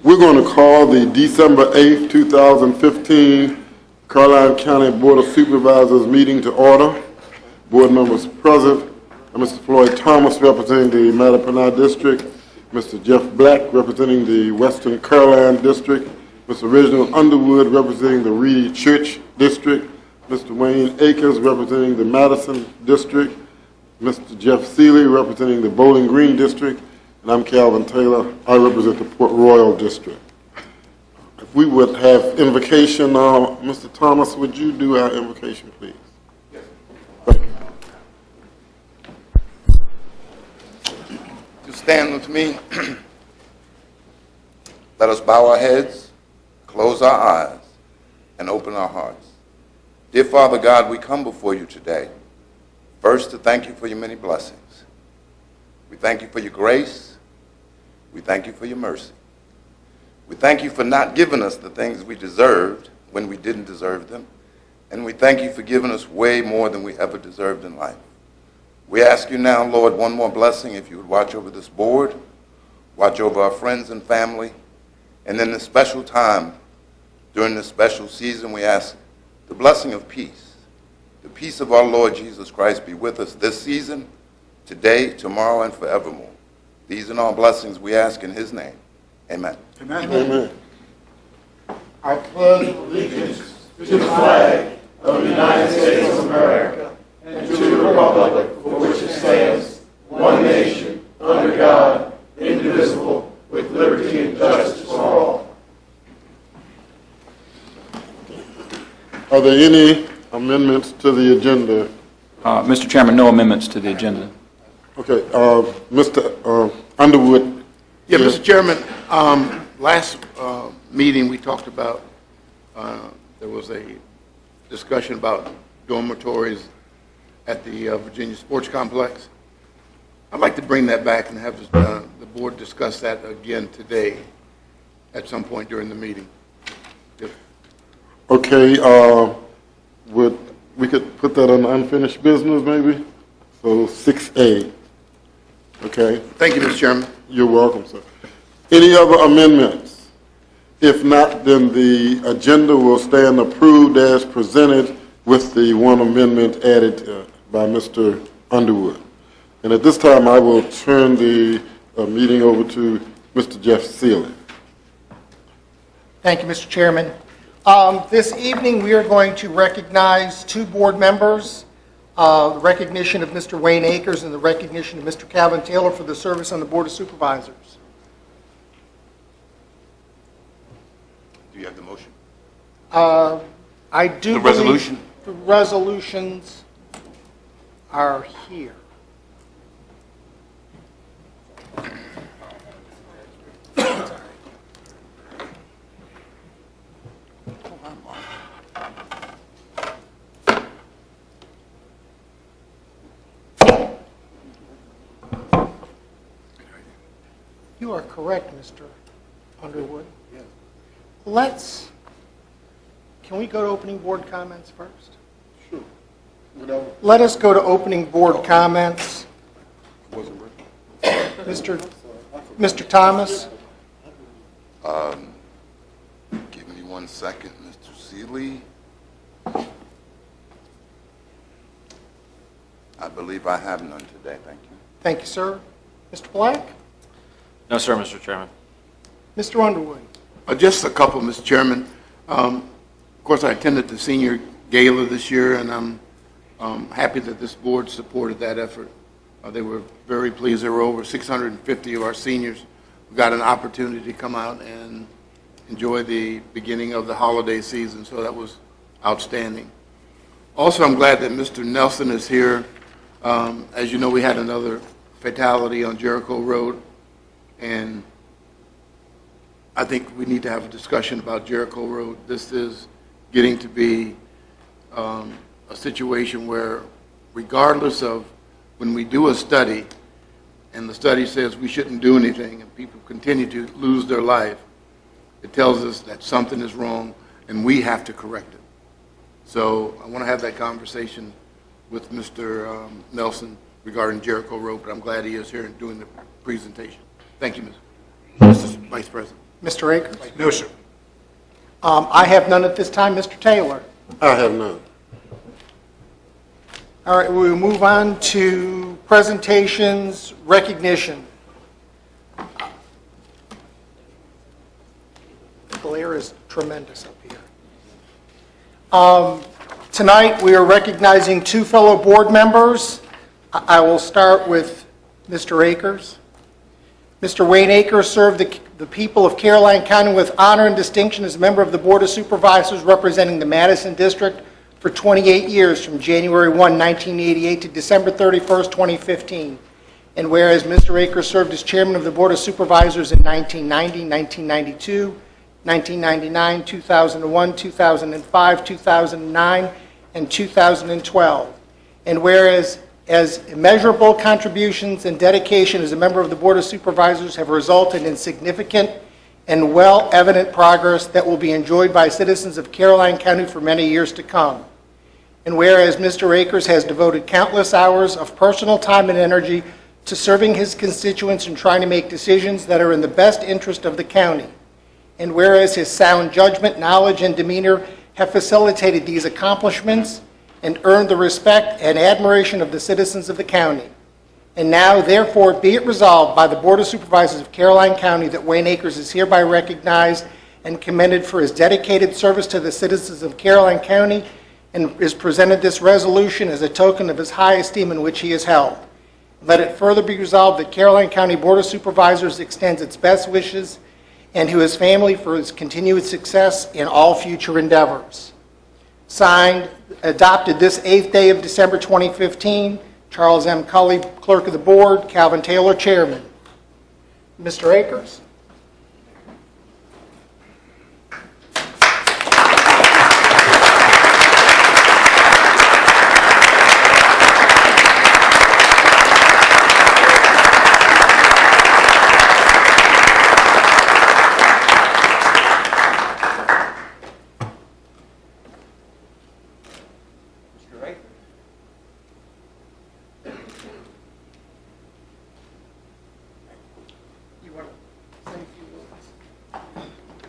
We're going to call the December 8th, 2015 Caroline County Board of Supervisors meeting to order. Board members present are Mr. Floyd Thomas representing the Mattapanai District, Mr. Jeff Black representing the Western Caroline District, Mr. Reginald Underwood representing the Reedy Church District, Mr. Wayne Akers representing the Madison District, Mr. Jeff Seeley representing the Bowling Green District, and I'm Calvin Taylor. I represent the Port Royal District. If we would have invocation, Mr. Thomas, would you do our invocation, please? Yes. Thank you. To stand with me, let us bow our heads, close our eyes, and open our hearts. Dear Father God, we come before you today, first to thank you for your many blessings. We thank you for your grace. We thank you for your mercy. We thank you for not giving us the things we deserved when we didn't deserve them. And we thank you for giving us way more than we ever deserved in life. We ask you now, Lord, one more blessing, if you would watch over this board, watch over our friends and family, and in this special time, during this special season, we ask the blessing of peace. The peace of our Lord Jesus Christ be with us this season, today, tomorrow, and forevermore. These and all blessings we ask in his name. Amen. Amen. Amen. I pledge allegiance to the flag of the United States of America and to the republic for which it stands, one nation, under God, indivisible, with liberty and justice for all. Are there any amendments to the agenda? Mr. Chairman, no amendments to the agenda. Okay, Mr. Underwood. Yeah, Mr. Chairman, last meeting we talked about, there was a discussion about dormitories at the Virginia Sports Complex. I'd like to bring that back and have the board discuss that again today at some point during the meeting. Okay, we could put that on unfinished business maybe? So 6A. Okay. Thank you, Mr. Chairman. You're welcome, sir. Any other amendments? If not, then the agenda will stand approved as presented with the one amendment added by Mr. Underwood. And at this time, I will turn the meeting over to Mr. Jeff Seeley. Thank you, Mr. Chairman. This evening, we are going to recognize two board members, the recognition of Mr. Wayne Akers and the recognition of Mr. Calvin Taylor for the service on the Board of Supervisors. Do you have the motion? I do The believe resolution? the resolutions are here. You are correct, Mr. Underwood. Yes. Can we go to opening board comments first? Sure. Whatever. Let us go to opening board comments. Wasn't ready. Mr. Thomas? Give me 1 second, Mr. Seeley. I believe I have none today, thank you. Thank you, sir. Mr. Black? No, sir, Mr. Chairman. Mr. Underwood? Just a couple, Mr. Chairman. Of course, I attended the senior gala this year, and I'm happy that this board supported that effort. They were very pleased. There were over 650 of our seniors who got an opportunity to come out and enjoy the beginning of the holiday season, so that was outstanding. Also, I'm glad that Mr. Nelson is here. As you know, we had another fatality on Jericho Road, and I think we need to have a discussion about Jericho Road. This is getting to be a situation where, regardless of when we do a study and the study says we shouldn't do anything and people continue to lose their life, it tells us that something is wrong and we have to correct it. So I want to have that conversation with Mr. Nelson regarding Jericho Road, but I'm glad he is here and doing the presentation. Thank you, Mr. Vice President. Mr. Akers? No, sir. I have none at this time. Mr. Taylor? I have none. All right, we'll move on to presentations, recognition. The glare is tremendous up here. Tonight, we are recognizing two fellow board members. I will start with Mr. Akers. Mr. Wayne Akers served the people of Caroline County with honor and distinction as a member of the Board of Supervisors representing the Madison District for 28 years, from January 1, 1988 to December 31st, 2015. And whereas Mr. Akers served as chairman of the Board of Supervisors in 1990, 1992, 1999, 2001, 2005, 2009, and 2012. And whereas as immeasurable contributions and dedication as a member of the Board of Supervisors have resulted in significant and well-evident progress that will be enjoyed by citizens of Caroline County for many years to come. And whereas Mr. Akers has devoted countless hours of personal time and energy to serving his constituents and trying to make decisions that are in the best interest of the county. And whereas his sound judgment, knowledge, and demeanor have facilitated these accomplishments and earned the respect and admiration of the citizens of the county. And now, therefore, be it resolved by the Board of Supervisors of Caroline County that Wayne Akers is hereby recognized and commended for his dedicated service to the citizens of Caroline County, and is presented this resolution as a token of his high esteem in which he is held. Let it further be resolved that Caroline County Board of Supervisors extends its best wishes and to his family for his continued success in all future endeavors. Signed, adopted this 8th day of December 2015, Charles M. Cully, Clerk of the Board, Calvin Taylor, Chairman. Mr. Akers?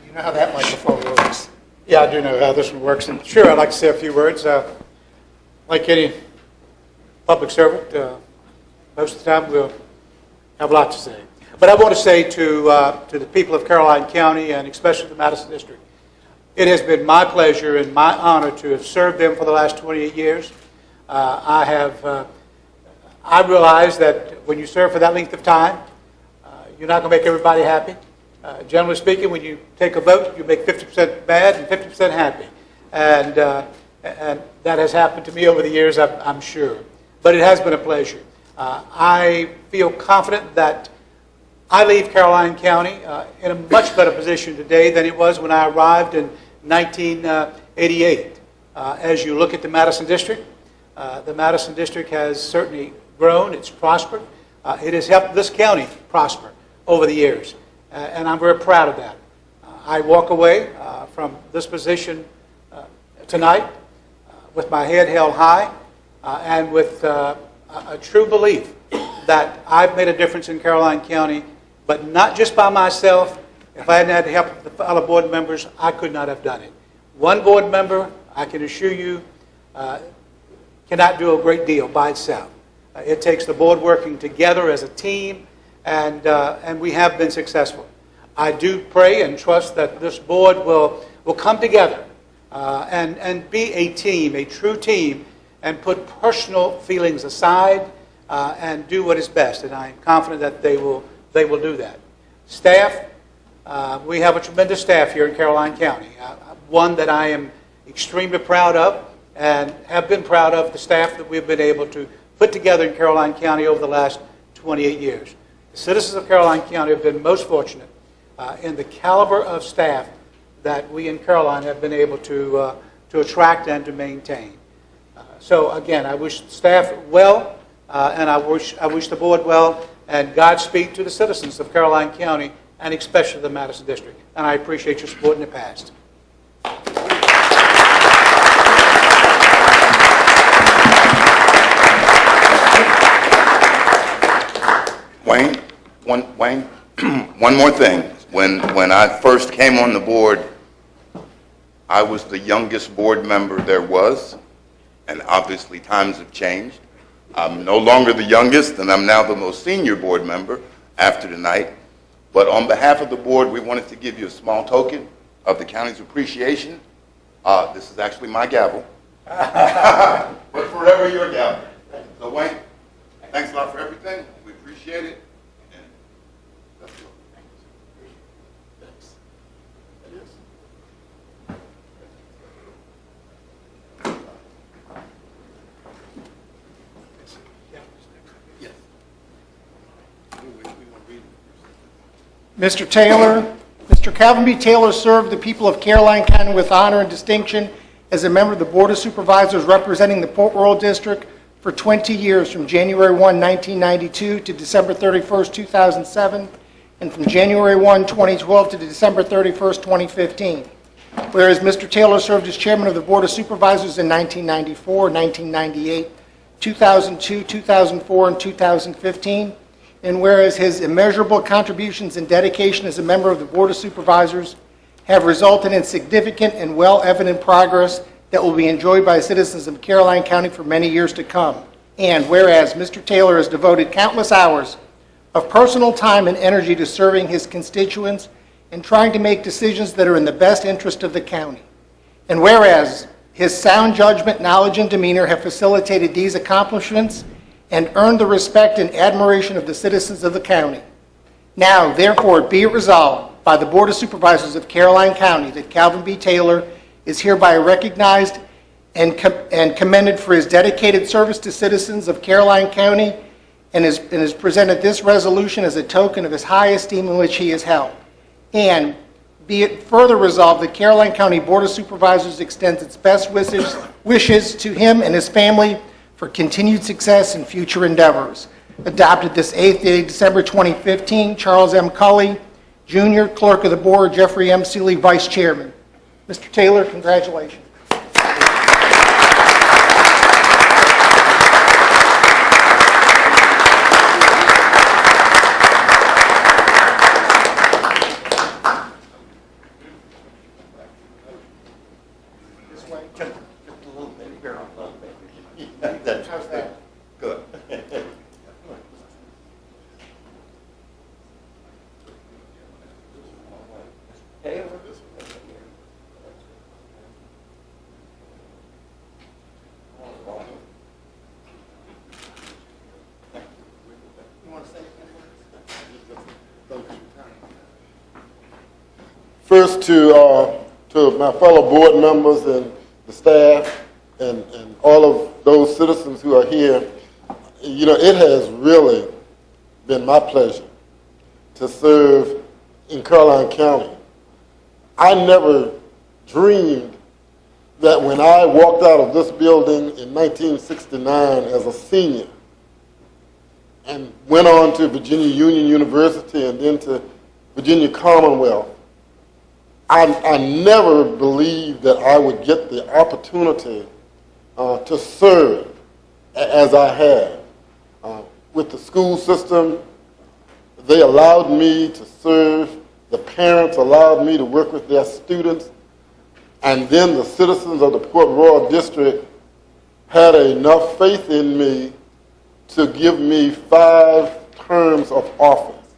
You know how that microphone works. Yeah, I do know how this one works, and sure, I'd like to say a few words. Like any public servant, most of the time we'll have a lot to say. But I want to say to the people of Caroline County, and especially the Madison District, it has been my pleasure and my honor to have served them for the last 28 years. I realize that when you serve for that length of time, you're not going to make everybody happy. Generally speaking, when you take a vote, you make 50% mad and 50% happy. And that has happened to me over the years, I'm sure. But it has been a pleasure. I feel confident that I leave Caroline County in a much better position today than it was when I arrived in 1988. As you look at the Madison District has certainly grown, it's prospered. It has helped this county prosper over the years. And I'm very proud of that. I walk away from this position tonight with my head held high and with a true belief that I've made a difference in Caroline County, but not just by myself. If I hadn't had the help of the fellow board members, I could not have done it. One board member, I can assure you, cannot do a great deal by itself. It takes the board working together as a team, and we have been successful. I do pray and trust that this board will come together and be a team, a true team, and put personal feelings aside and do what is best. And I am confident that they will do that. Staff, we have a tremendous staff here in Caroline County. One that I am extremely proud of and have been proud of the staff that we've been able to put together in Caroline County over the last 28 years. The citizens of Caroline County have been most fortunate in the caliber of staff that we in Caroline have been able to attract and to maintain. So again, I wish staff well, and I wish the board well, and Godspeed to the citizens of Caroline County, and especially the Madison District. And I appreciate your support in the past. Wayne, one more thing. When I first came on the board, I was the youngest board member there was, and obviously times have changed. I'm no longer the youngest, and I'm now the most senior board member after tonight. But on behalf of the board, we wanted to give you a small token of the county's appreciation. This is actually my gavel, but forever your gavel. So Wayne, thanks a lot for everything. We appreciate it. And that's it. Mr. Taylor, Mr. Calvin B. Taylor served the people of Caroline County with honor and distinction as a member of the Board of Supervisors representing the Port Royal District for 20 years, from January 1, 1992 to December 31, 2007, and from January 1, 2012 to December 31, 2015. Whereas Mr. Taylor served as chairman of the Board of Supervisors in 1994, 1998, 2002, 2004, and 2015, and whereas his immeasurable contributions and dedication as a member of the Board of Supervisors have resulted in significant and well-evident progress that will be enjoyed by citizens of Caroline County for many years to come. And whereas Mr. Taylor has devoted countless hours of personal time and energy to serving his constituents and trying to make decisions that are in the best interest of the county. And whereas his sound judgment, knowledge, and demeanor have facilitated these accomplishments and earned the respect and admiration of the citizens of the county. Now, therefore, be it resolved by the Board of Supervisors of Caroline County that Calvin B. Taylor is hereby recognized and commended for his dedicated service to citizens of Caroline County, and is presented this resolution as a token of his high esteem in which he is held. And be it further resolved that Caroline County Board of Supervisors extends its best wishes to him and his family for continued success in future endeavors. Adopted this 8th day, December 2015, Charles M. Cully, Jr., Clerk of the Board, Jeffrey M. Seeley, Vice Chairman. Mr. Taylor, congratulations. How's that? Good. First, to my fellow board members and the staff and all of those citizens who are here, you know, it has really been my pleasure to serve in Caroline County. I never dreamed that when I walked out of this building in 1969 as a senior and went on to Virginia Union University and then to Virginia Commonwealth, I never believed that I would get the opportunity to serve as I have. With the school system, they allowed me to serve. The parents allowed me to work with their students. And then the citizens of the Port Royal District had enough faith in me to give me 5 terms of office.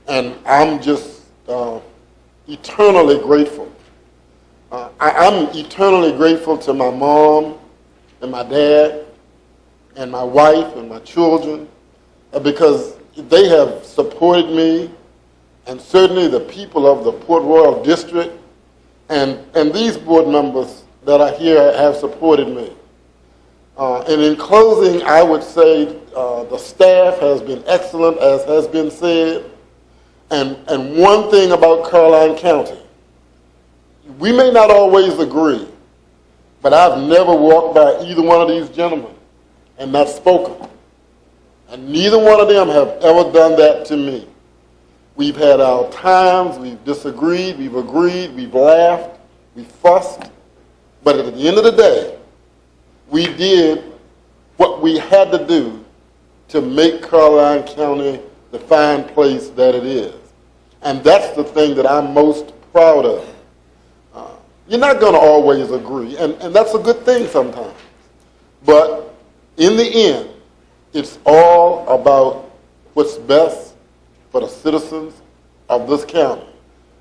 And I'm just eternally grateful. I'm eternally grateful to my mom and my dad and my wife and my children because they have supported me, and certainly the people of the Port Royal District and these board members that are here have supported me. And in closing, I would say the staff has been excellent, as has been said. And one thing about Caroline County, we may not always agree, but I've never walked by either one of these gentlemen and not spoken. And neither one of them have ever done that to me. We've had our times, we've disagreed, we've agreed, we've laughed, we fussed. But at the end of the day, we did what we had to do to make Caroline County the fine place that it is. And that's the thing that I'm most proud of. You're not going to always agree, and that's a good thing sometimes. But in the end, it's all about what's best for the citizens of this county.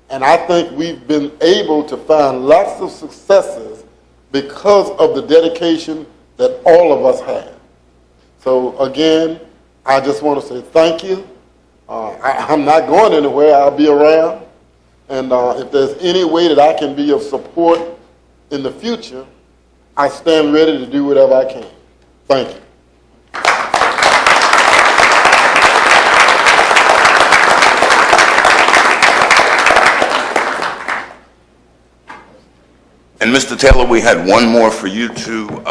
And I think we've been able to find lots of successes because of the dedication that all of us have. So again, I just want to say thank you. I'm not going anywhere. I'll be around. And if there's any way that I can be of support in the future, I stand ready to do whatever I can. Thank you. And Mr. Taylor, we had one more for you too.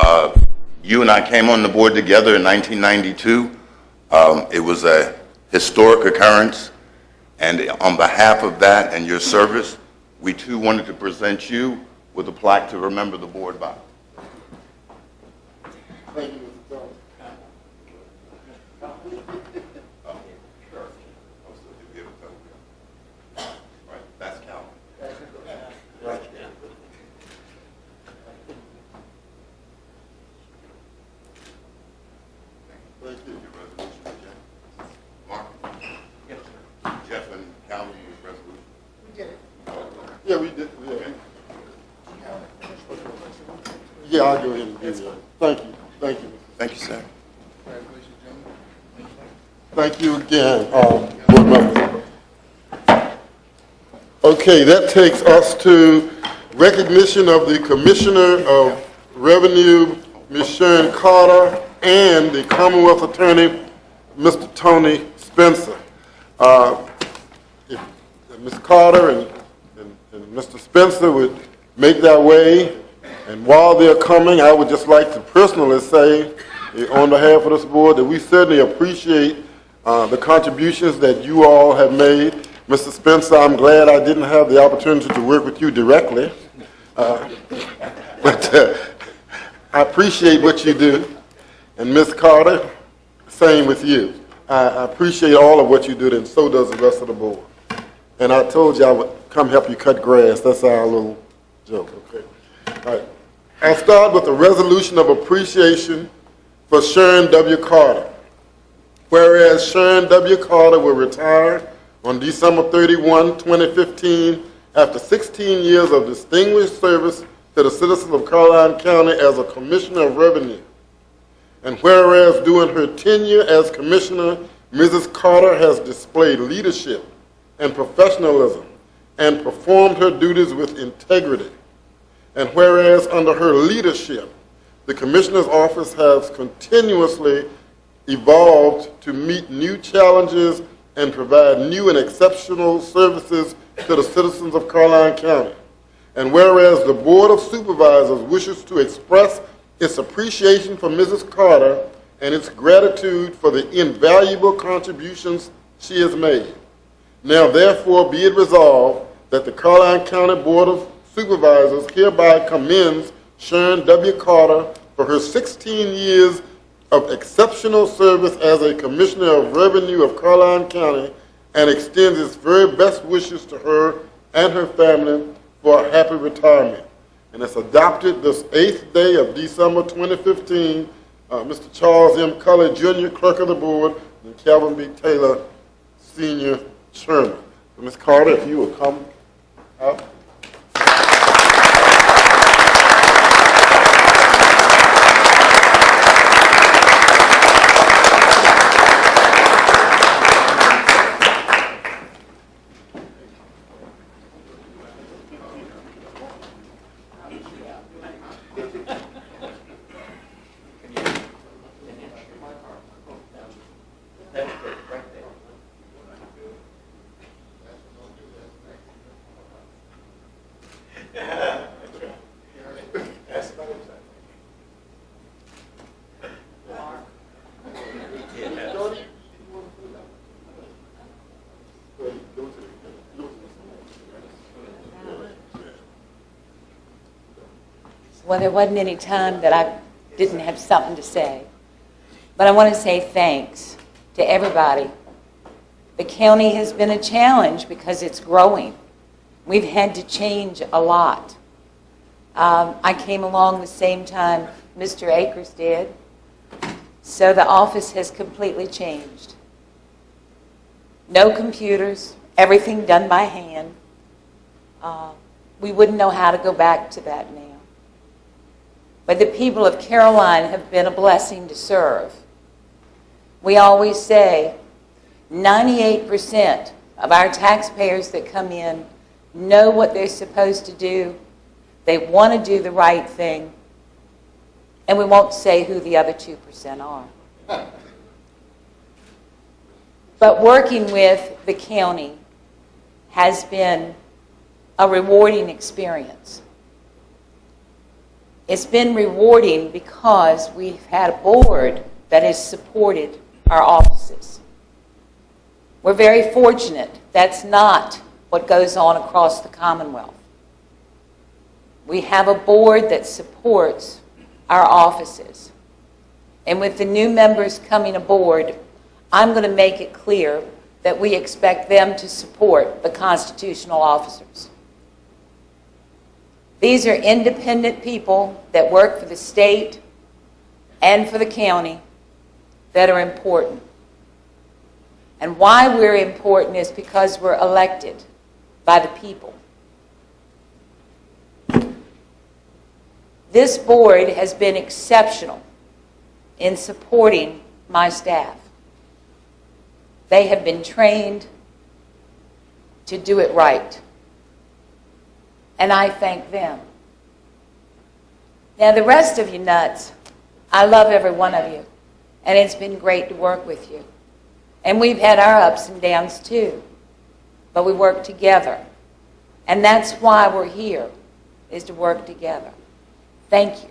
You and I came on the board together in 1992. It was a historic occurrence, and on behalf of that and your service, we too wanted to present you with a plaque to remember the board by. Thank you, Mr. Jones. Right, that's Calvin. Thank you. Your resolution, Jeff. Mark? Jeff and Calvin, your resolution. Yeah, we did. Yeah, I'll go ahead and do that. Thank you. Thank you. Thank you, sir. Thank you again, board members. Okay, that takes us to recognition of the Commissioner of Revenue, Ms. Sharon Carter, and the Commonwealth Attorney, Mr. Tony Spencer. If Ms. Carter and Mr. Spencer would make their way, and while they're coming, I would just like to personally say, on behalf of this board, that we certainly appreciate the contributions that you all have made. Mr. Spencer, I'm glad I didn't have the opportunity to work with you directly, but I appreciate what you do. And Ms. Carter, same with you. I appreciate all of what you do, and so does the rest of the board. And I told you I would come help you cut grass. That's our little joke, okay? All right. I'll start with a resolution of appreciation for Sharon W. Carter. Whereas Sharon W. Carter will retire on December 31, 2015, after 16 years of distinguished service to the citizens of Caroline County as a Commissioner of Revenue. And whereas during her tenure as Commissioner, Mrs. Carter has displayed leadership and professionalism and performed her duties with integrity. And whereas under her leadership, the Commissioner's office has continuously evolved to meet new challenges and provide new and exceptional services to the citizens of Caroline County. And whereas the Board of Supervisors wishes to express its appreciation for Mrs. Carter and its gratitude for the invaluable contributions she has made. Now therefore be it resolved that the Caroline County Board of Supervisors hereby commends Sharon W. Carter for her 16 years of exceptional service as a Commissioner of Revenue of Caroline County and extends its very best wishes to her and her family for a happy retirement. And it's adopted this 8th day of December 2015. Mr. Charles M. Cully, Jr., Clerk of the Board, and Calvin B. Taylor, Senior Chairman. So Ms. Carter, if you will come up. Well, there wasn't any time that I didn't have something to say. But I want to say thanks to everybody The county has been a challenge because it's growing. We've had to change a lot. I came along the same time Mr. Akers did, so the office has completely changed. No computers, everything done by hand. We wouldn't know how to go back to that now. But the people of Caroline have been a blessing to serve. We always say 98% of our taxpayers that come in know what they're supposed to do. They want to do the right thing. And we won't say who the other 2% are. But working with the county has been a rewarding experience. It's been rewarding because we've had a board that has supported our offices. We're very fortunate. That's not what goes on across the Commonwealth. We have a board that supports our offices. And with the new members coming aboard, I'm going to make it clear that we expect them to support the constitutional officers. These are independent people that work for the state and for the county that are important. And why we're important is because we're elected by the people. This board has been exceptional in supporting my staff. They have been trained to do it right. And I thank them. Now, the rest of you nuts, I love every one of you. And it's been great to work with you. And we've had our ups and downs too. But we work together. And that's why we're here, is to work together. Thank you.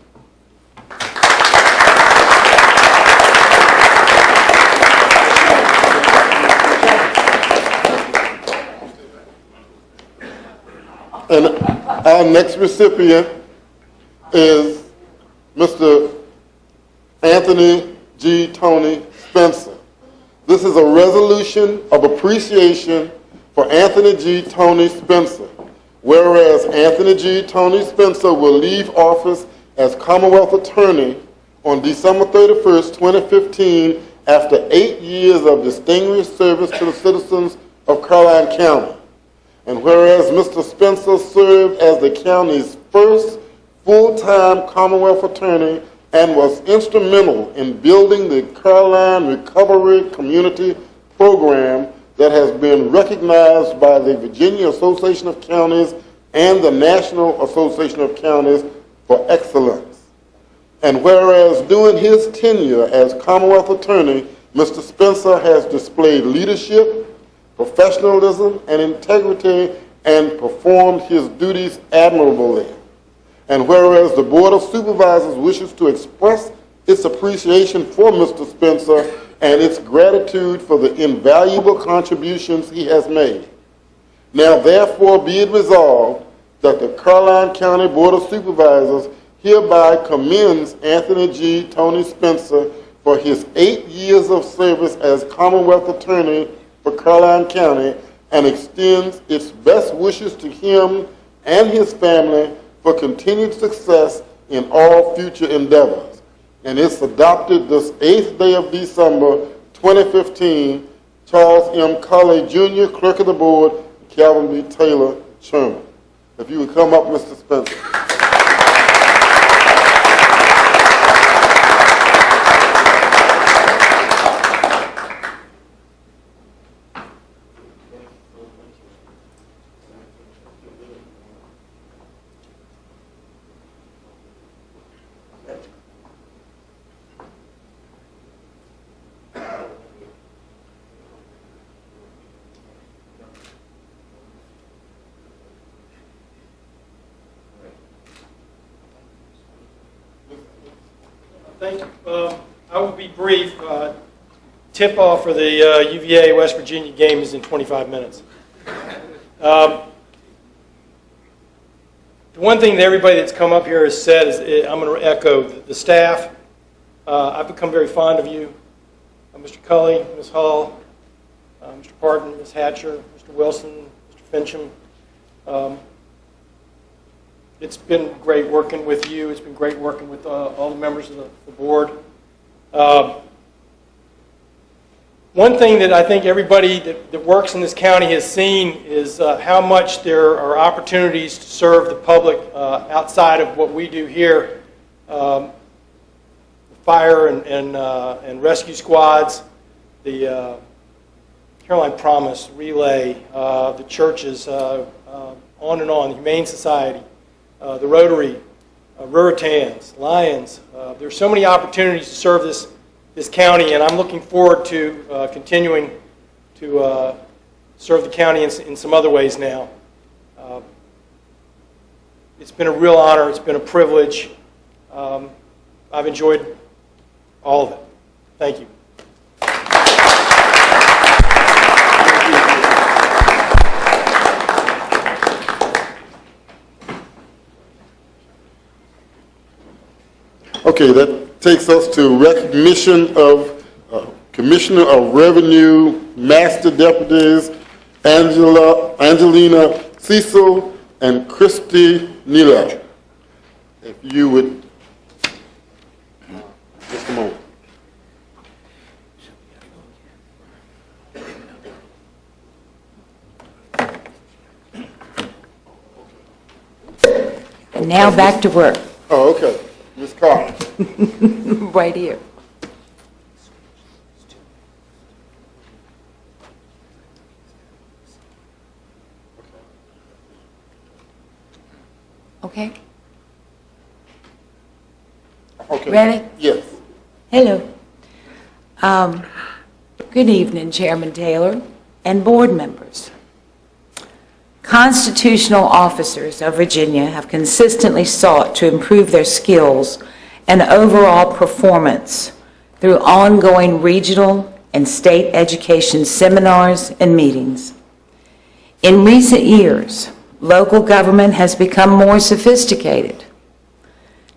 And our next recipient is Mr. Anthony G. Tony Spencer. This is a resolution of appreciation for Anthony G. Tony Spencer. Whereas Anthony G. Tony Spencer will leave office as Commonwealth Attorney on December 31st, 2015, after 8 years of distinguished service to the citizens of Caroline County. And whereas Mr. Spencer served as the county's first full-time Commonwealth Attorney and was instrumental in building the Caroline Recovery Community Program that has been recognized by the Virginia Association of Counties and the National Association of Counties for excellence. And whereas during his tenure as Commonwealth Attorney, Mr. Spencer has displayed leadership, professionalism, and integrity and performed his duties admirably. And whereas the Board of Supervisors wishes to express its appreciation for Mr. Spencer and its gratitude for the invaluable contributions he has made. Now therefore be it resolved that the Caroline County Board of Supervisors hereby commends Anthony G. Tony Spencer for his 8 years of service as Commonwealth Attorney for Caroline County and extends its best wishes to him and his family for continued success in all future endeavors. And it's adopted this 8th day of December, 2015. Charles M. Culley, Jr., Clerk of the Board, Calvin B. Taylor, Chairman. If you would come up, Mr. Spencer. Thank you. I will be brief. Tip-off for the UVA West Virginia game is in 25 minutes. The one thing that everybody that's come up here has said is, I'm going to echo the staff. I've become very fond of you, Mr. Culley, Ms. Hall, Mr. Parton, Ms. Hatcher, Mr. Wilson, Mr. Fincham. It's been great working with you. It's been great working with all the members of the board. One thing that I think everybody that works in this county has seen is how much there are opportunities to serve the public outside of what we do here. Fire and rescue squads, the Caroline Promise, Relay, the churches, on and on, the Humane Society, the Rotary, Ruritans, Lions. There's so many opportunities to serve this county, and I'm looking forward to continuing to serve the county in some other ways now. It's been a real honor. It's been a privilege. I've enjoyed all of it. Thank you. Okay, that takes us to recognition of Commissioner of Revenue Master Deputies Angelina Cecil and Christy Nila. If you would, just a moment. And now back to work, Oh, okay. Ms. Carter. right here. Okay, Okay. ready? Yes. Hello. Good evening, Chairman Taylor and board members. Constitutional officers of Virginia have consistently sought to improve their skills and overall performance through ongoing regional and state education seminars and meetings. In recent years, local government has become more sophisticated.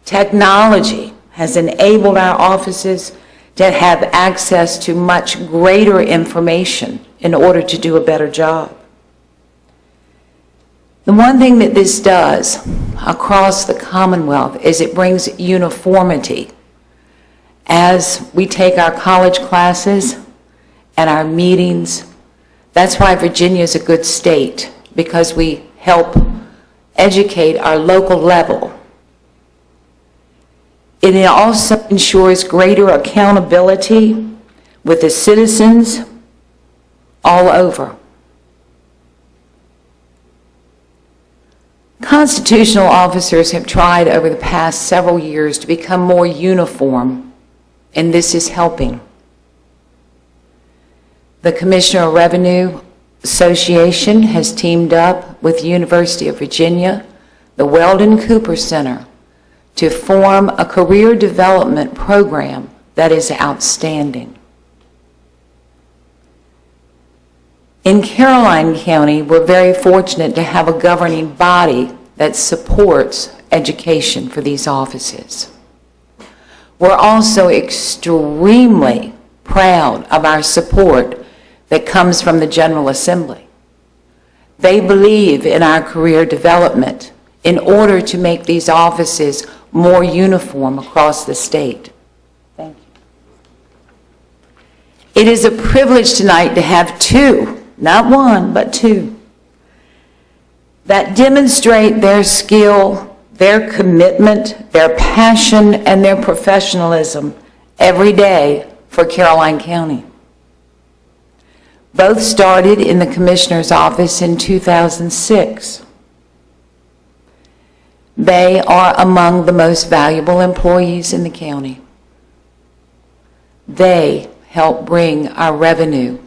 Technology has enabled our offices to have access to much greater information in order to do a better job. The one thing that this does across the Commonwealth is it brings uniformity. As we take our college classes and our meetings, that's why Virginia is a good state, because we help educate our local level. It also ensures greater accountability with the citizens all over. Constitutional officers have tried over the past several years to become more uniform, and this is helping. The Commissioner of Revenue Association has teamed up with the University of Virginia, the Weldon Cooper Center, to form a career development program that is outstanding. In Caroline County, we're very fortunate to have a governing body that supports education for these offices. We're also extremely proud of our support that comes from the General Assembly. They believe in our career development in order to make these offices more uniform across the state. Thank you. It is a privilege tonight to have two, not one, but two, that demonstrate their skill, their commitment, their passion, and their professionalism every day for Caroline County. Both started in the Commissioner's office in 2006. They are among the most valuable employees in the county. They help bring our revenue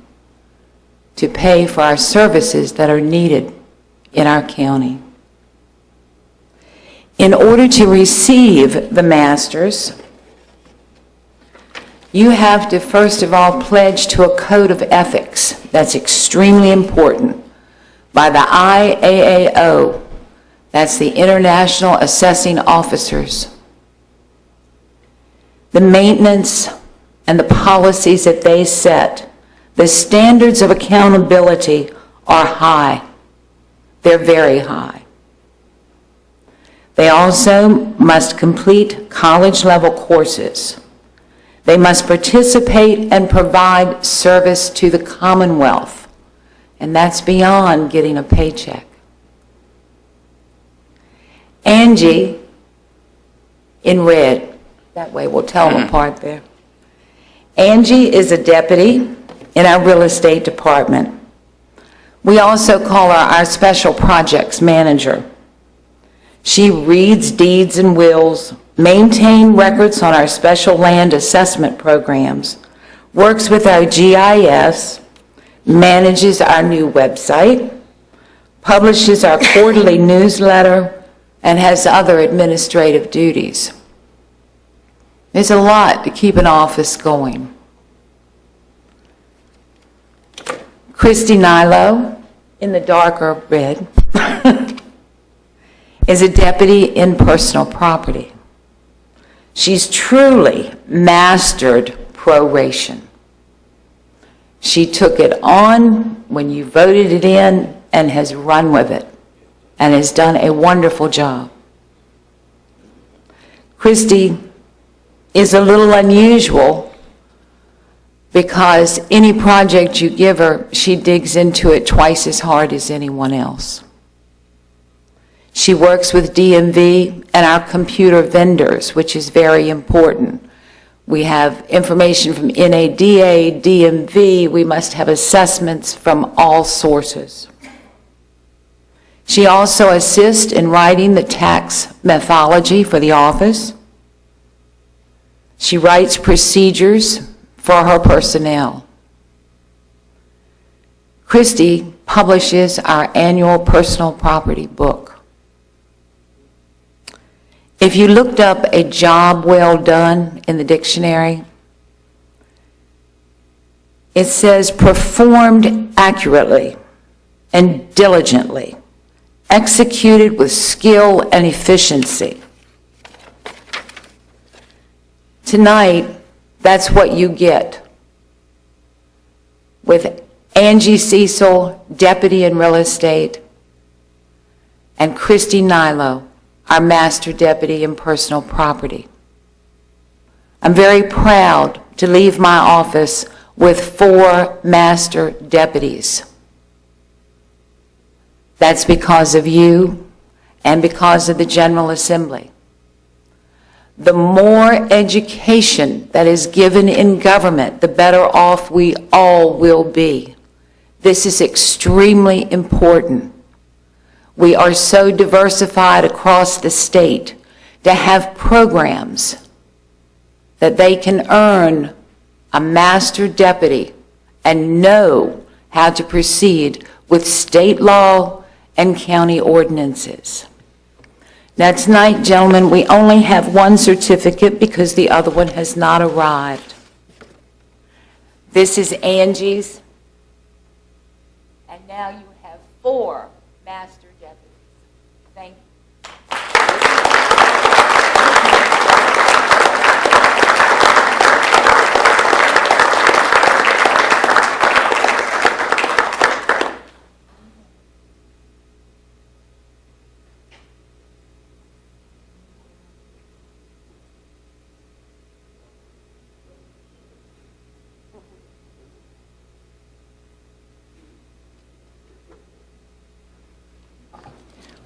to pay for our services that are needed in our county. In order to receive the masters, you have to first of all pledge to a code of ethics. That's extremely important. By the IAAO, that's the International Assessing Officers. The maintenance and the policies that they set The standards of accountability are high. They're very high. They also must complete college-level courses. They must participate and provide service to the Commonwealth, and that's beyond getting a paycheck. Angie, in red, that way we'll tell them apart there. Angie is a deputy in our real estate department. We also call her our special projects manager. She reads deeds and wills, maintains records on our special land assessment programs, works with our GIS, manages our new website, publishes our quarterly newsletter, and has other administrative duties. There's a lot to keep an office going. Christy Nilo, in the darker red, is a deputy in personal property. She's truly mastered proration. She took it on when you voted it in and has run with it and has done a wonderful job. Christy is a little unusual because any project you give her, she digs into it twice as hard as anyone else. She works with DMV and our computer vendors, which is very important. We have information from NADA, DMV. We must have assessments from all sources. She also assists in writing the tax methodology for the office. She writes procedures for her personnel. Christy publishes our annual personal property book. If you looked up a job well done in the dictionary, it says performed accurately and diligently, executed with skill and efficiency. Tonight, that's what you get with Angie Cecil, deputy in real estate, and Christy Nilo, our master deputy in personal property. I'm very proud to leave my office with 4 master deputies. That's because of you and because of the General Assembly. The more education that is given in government, the better off we all will be. This is extremely important. We are so diversified across the state to have programs that they can earn a master deputy and know how to proceed with state law and county ordinances. Now tonight, gentlemen, we only have one certificate because the other one has not arrived. This is Angie's, and now you have 4 master deputies. Thank you.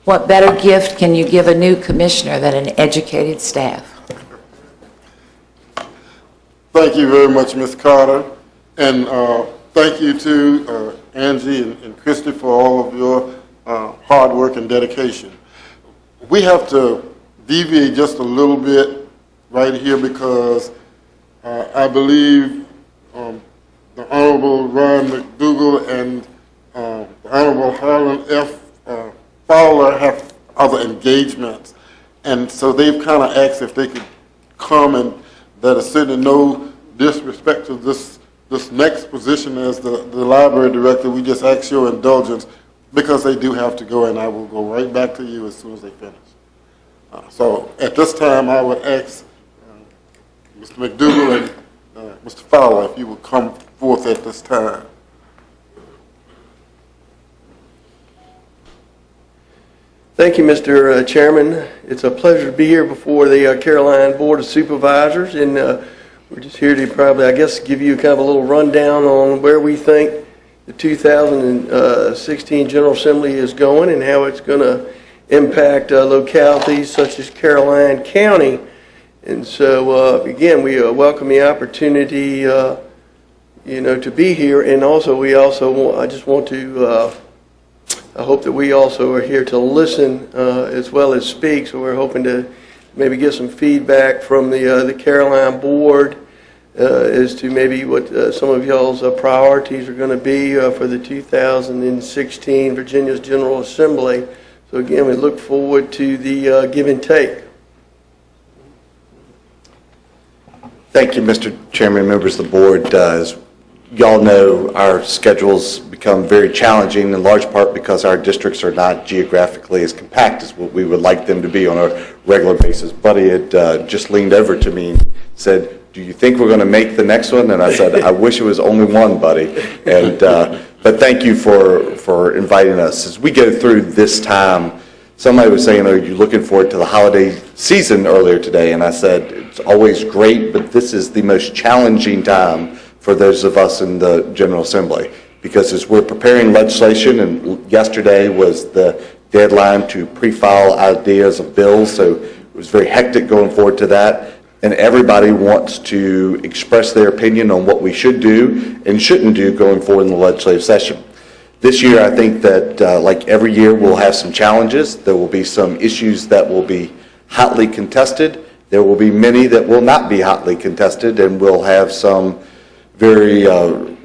What better gift can you give a new commissioner than an educated staff? Thank you very much, Ms. Carter. And thank you to Angie and Christy for all of your hard work and dedication. We have to deviate just a little bit right here because I believe the Honorable Ron McDougall and the Honorable Harlan F. Fowler have other engagements. And so they've kind of asked if they could come, and that is certainly no disrespect to this next position as the library director. We just ask your indulgence because they do have to go, and I will go right back to you as soon as they finish. So at this time, I would ask Mr. McDougall and Mr. Fowler if you would come forth at this time. Thank you, Mr. Chairman. It's a pleasure to be here before the Caroline Board of Supervisors, and we're just here to probably, I guess, give you kind of a little rundown on where we think the 2016 General Assembly is going and how it's going to impact localities such as Caroline County. And so, again, we welcome the opportunity, to be here, and also I hope that we also are here to listen as well as speak. So we're hoping to maybe get some feedback from the Caroline Board as to maybe what some of y'all's priorities are going to be for the 2016 Virginia's General Assembly. So again, we look forward to the give and take. Thank you, Mr. Chairman, members of the board. As y'all know, our schedules become very challenging in large part because our districts are not geographically as compact as what we would like them to be on a regular basis. Buddy had just leaned over to me and said, "Do you think we're going to make the next one?" And I said, "I wish it was only one, buddy." And but thank you for inviting us. As we go through this time, somebody was saying, "Are you looking forward to the holiday season?" earlier today, and I said, "It's always great, but this is the most challenging time for those of us in the General Assembly, because as we're preparing legislation, and yesterday was the deadline to pre-file ideas of bills, so it was very hectic going forward to that, and everybody wants to express their opinion on what we should do and shouldn't do going forward in the legislative session. This year, I think that like every year, we'll have some challenges. There will be some issues that will be hotly contested. There will be many that will not be hotly contested, and we'll have some very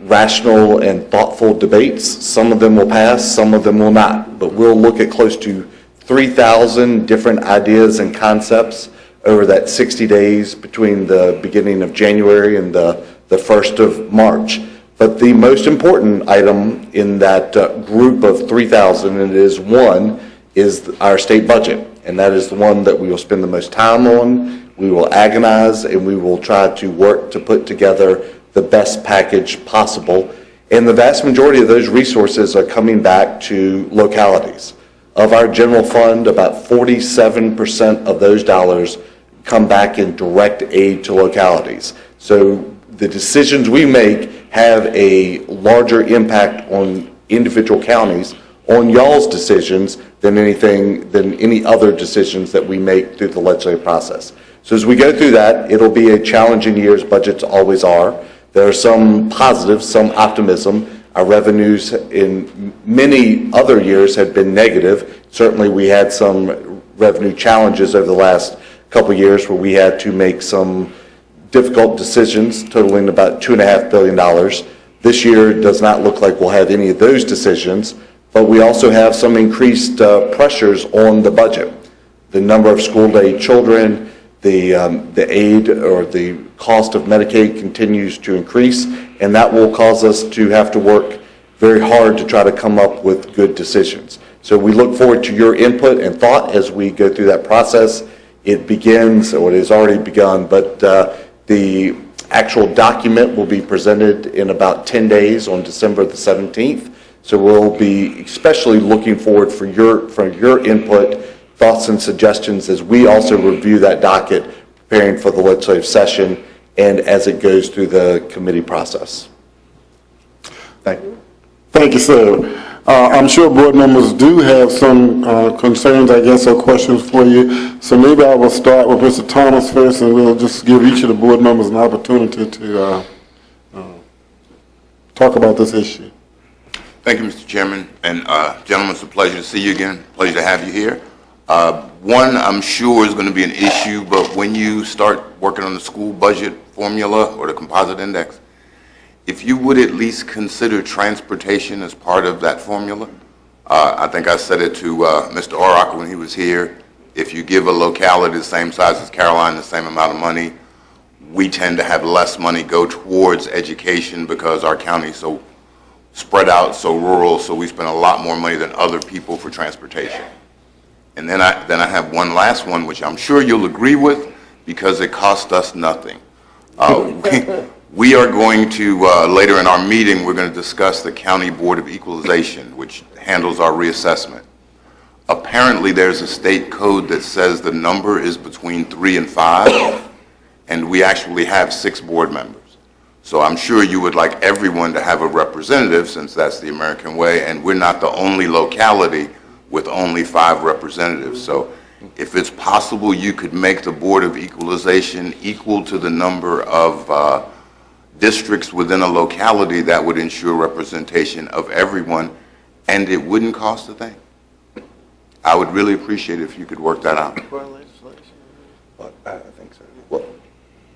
rational and thoughtful debates. Some of them will pass, some of them will not. But we'll look at close to 3,000 different ideas and concepts over that 60 days between the beginning of January and the 1st of March. But the most important item in that group of 3,000, and it is one, is our state budget. And that is the one that we will spend the most time on. We will agonize, and we will try to work to put together the best package possible. And the vast majority of those resources are coming back to localities. Of our general fund, about 47% of those dollars come back in direct aid to localities. So the decisions we make have a larger impact on individual counties, on y'all's decisions, than any other decisions that we make through the legislative process. So as we go through that, it'll be a challenging year, as budgets always are. There are some positives, some optimism. Our revenues in many other years have been negative. Certainly we had some revenue challenges over the last couple of years where we had to make some difficult decisions totaling about $2.5 billion. This year does not look like we'll have any of those decisions, but we also have some increased pressures on the budget. The number of school-age children, the aid or the cost of Medicaid continues to increase, and that will cause us to have to work very hard to try to come up with good decisions. So we look forward to your input and thought as we go through that process. It begins, or it has already begun, but the actual document will be presented in about 10 days on December the 17th. So we'll be especially looking forward for your input, thoughts and suggestions as we also review that docket, preparing for the legislative session and as it goes through the committee process. Thank you. Thank you, sir. I'm sure board members do have some concerns, I guess, or questions for you. So maybe I will start with Mr. Thomas first, and we'll just give each of the board members an opportunity to talk about this issue. Thank you, Mr. Chairman. And gentlemen, it's a pleasure to see you again. Pleasure to have you here. One, I'm sure is going to be an issue, but when you start working on the school budget formula or the composite index, if you would at least consider transportation as part of that formula. I think I said it to Mr. Oracle when he was here. If you give a locality the same size as Caroline the same amount of money, we tend to have less money go towards education because our county is so spread out, so rural, so we spend a lot more money than other people for transportation. And then I have one last one, which I'm sure you'll agree with because it cost us nothing. We are going to, later in our meeting, we're going to discuss the County Board of Equalization, which handles our reassessment. Apparently, there's a state code that says the number is between 3 and 5, and we actually have 6 board members. So I'm sure you would like everyone to have a representative, since that's the American way, and we're not the only locality with only 5 representatives. So if it's possible, you could make the Board of Equalization equal to the number of districts within a locality, that would ensure representation of everyone, and it wouldn't cost a thing. I would really appreciate it if you could work that out. I think so. Well,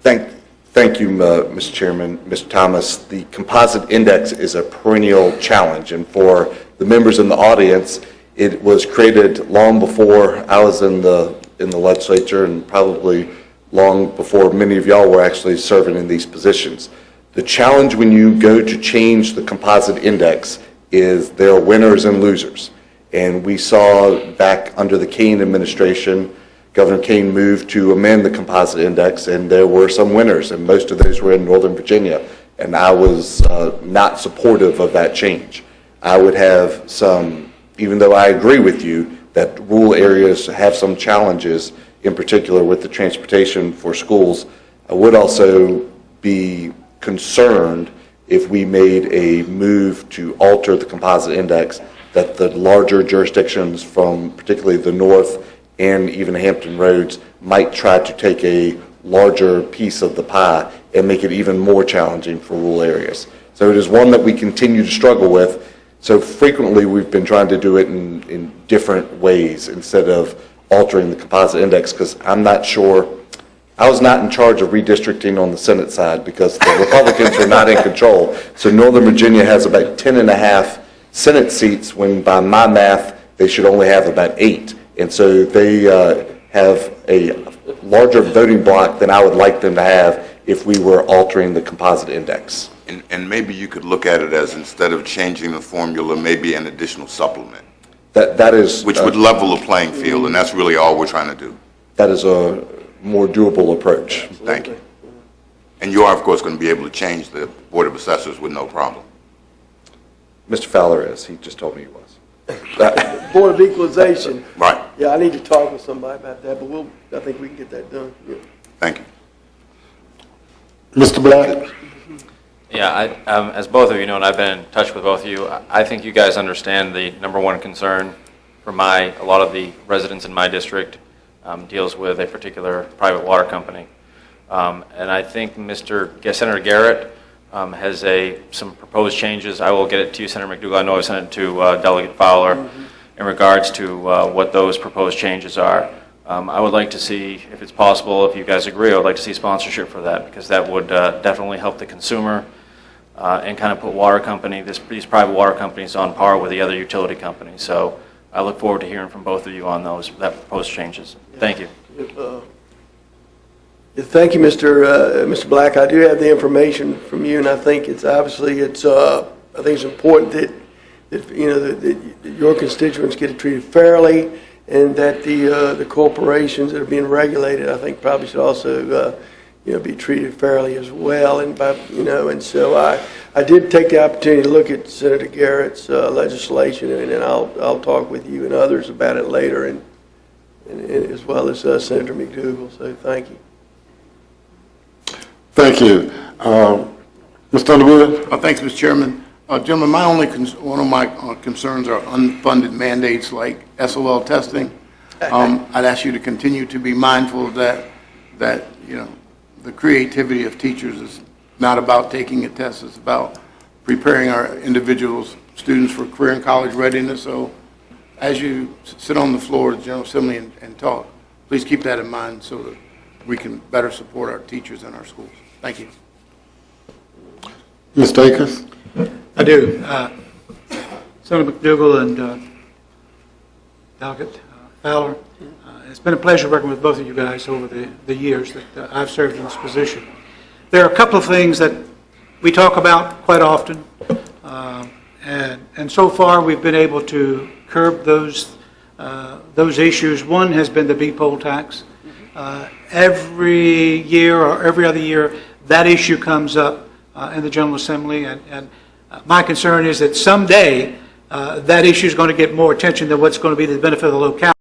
thank you, Mr. Chairman. Mr. Thomas, the composite index is a perennial challenge, and for the members in the audience, it was created long before I was in the legislature, and probably long before many of y'all were actually serving in these positions. The challenge when you go to change the composite index is there are winners and losers. And we saw back under the Kane administration, Governor Kane moved to amend the composite index, and there were some winners, and most of those were in Northern Virginia. And I was not supportive of that change. I would have some, even though I agree with you that rural areas have some challenges, in particular with the transportation for schools, I would also be concerned if we made a move to alter the composite index, that the larger jurisdictions from particularly the north and even Hampton Roads might try to take a larger piece of the pie and make it even more challenging for rural areas. So it is one that we continue to struggle with. So frequently we've been trying to do it in different ways instead of altering the composite index, because I'm not sure. I was not in charge of redistricting on the Senate side because the Republicans were not in control. So Northern Virginia has about 10.5 Senate seats, when by my math, they should only have about 8. And so they have a larger voting block than I would like them to have if we were altering the composite index. And maybe you could look at it as, instead of changing the formula, maybe an additional supplement. That is... Which would level the playing field, and that's really all we're trying to do. That is a more doable approach. Thank you. And you are, of course, going to be able to change the Board of Assessors with no problem. Mr. Fowler is. He just told me he was. Board of Equalization. Right. Yeah, I need to talk with somebody about that, but I think we can get that done. Yeah. Thank you. Mr. Black? Yeah, as both of you know, and I've been in touch with both of you, I think you guys understand the number one concern for a lot of the residents in my district deals with a particular private water company. And I think Senator Garrett has some proposed changes. I will get it to you, Senator McDougal. I know I sent it to Delegate Fowler in regards to what those proposed changes are. I would like to see, if it's possible, if you guys agree, I would like to see sponsorship for that, because that would definitely help the consumer and kind of put these private water companies on par with the other utility companies. So I look forward to hearing from both of you on that proposed changes. Thank you. Thank you, Mr. Black. I do have the information from you, and I think it's important that your constituents get treated fairly, and that the corporations that are being regulated, I think, probably should also be treated fairly as well. And so I did take the opportunity to look at Senator Garrett's legislation, and then I'll talk with you and others about it later, and as well as Senator McDougal. So thank you. Thank you. Mr. Underwood? Thanks, Mr. Chairman. Gentlemen, one of my concerns are unfunded mandates like SOL testing. I'd ask you to continue to be mindful of that the creativity of teachers is not about taking a test. It's about preparing our students for career and college readiness. So as you sit on the floor of the General Assembly and talk, please keep that in mind so that we can better support our teachers in our schools. Thank you. Mr. Akers? I do. Senator McDougal and Delegate Fowler, it's been a pleasure working with both of you guys over the years that I've served in this position. There are a couple of things that we talk about quite often, and so far we've been able to curb those issues. One has been the B poll tax. Every year or every other year, that issue comes up in the General Assembly, and my concern is that someday that issue is going to get more attention than what's going to be the benefit of the locality.